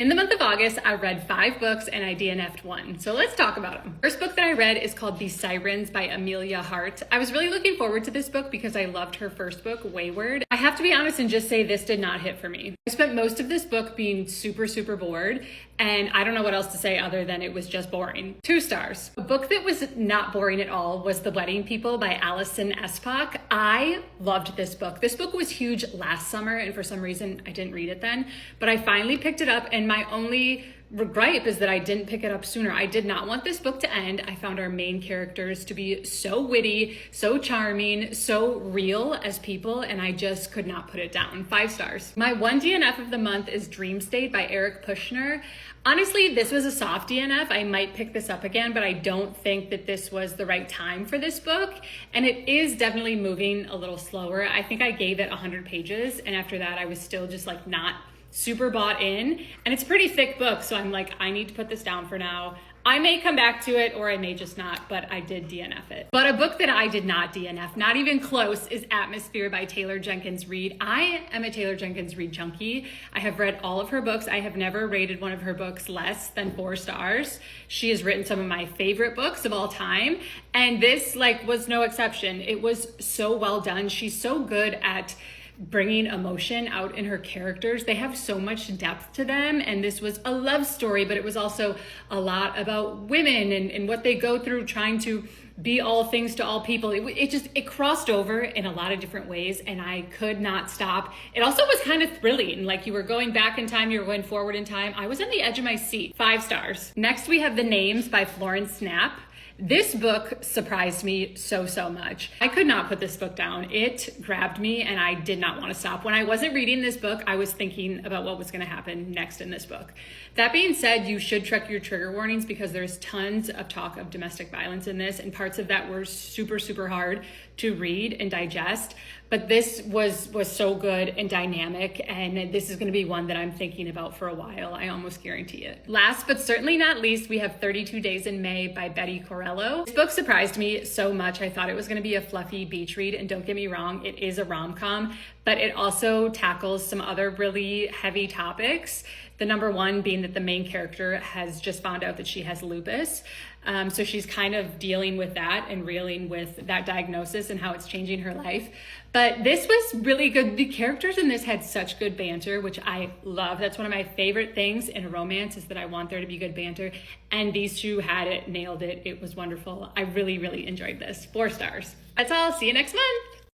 In the month of August, I read 5 books and I DNF'd one. So let's talk about them. First book that I read is called The Sirens by Amelia Hart. I was really looking forward to this book because I loved her first book, Wayward. I have to be honest and just say this did not hit for me. I spent most of this book being super bored, and I don't know what else to say other than it was just boring. 2 stars. A book that was not boring at all was The Wedding People by Alison Espach. I loved this book. This book was huge last summer, and for some reason I didn't read it then, but I finally picked it up, and my only gripe is that I didn't pick it up sooner. I did not want this book to end. I found our main characters to be so witty, so charming, so real as people, and I just could not put it down. 5 stars. My one DNF of the month is Dream State by Eric Pushner. Honestly, this was a soft DNF. I might pick this up again, but I don't think that this was the right time for this book. And it is definitely moving a little slower. I think I gave it 100 pages, and after that I was still just like not super bought in, and it's a pretty thick book, so I'm like, I need to put this down for now. I may come back to it or I may just not, but I did DNF it. But a book that I did not DNF, not even close, is Atmosphere by Taylor Jenkins Reid. I am a Taylor Jenkins Reid junkie. I have read all of her books. I have never rated one of her books less than 4 stars. She has written some of my favorite books of all time, and this was no exception. It was so well done. She's so good at bringing emotion out in her characters. They have so much depth to them, and this was a love story, but it was also a lot about women and what they go through trying to be all things to all people. It crossed over in a lot of different ways, and I could not stop. It also was kind of thrilling, like you were going back in time, you were going forward in time. I was on the edge of my seat. 5 stars. Next we have The Names by Florence Snapp. This book surprised me so much. I could not put this book down. It grabbed me and I did not want to stop. When I wasn't reading this book, I was thinking about what was going to happen next in this book. That being said, you should check your trigger warnings because there's tons of talk of domestic violence in this, and parts of that were super hard to read and digest. But this was so good and dynamic, and this is going to be one that I'm thinking about for a while. I almost guarantee it. Last but certainly not least, we have 32 Days in May by Betty Corello. This book surprised me so much. I thought it was going to be a fluffy beach read, and don't get me wrong, it is a rom-com, but it also tackles some other really heavy topics. The number one being that the main character has just found out that she has lupus. So she's kind of dealing with that and reeling with that diagnosis and how it's changing her life. But this was really good. The characters in this had such good banter, which I love. That's one of my favorite things in a romance, is that I want there to be good banter. And these 2 had it, nailed it. It was wonderful. I really enjoyed this. 4 stars. That's all. See you next month.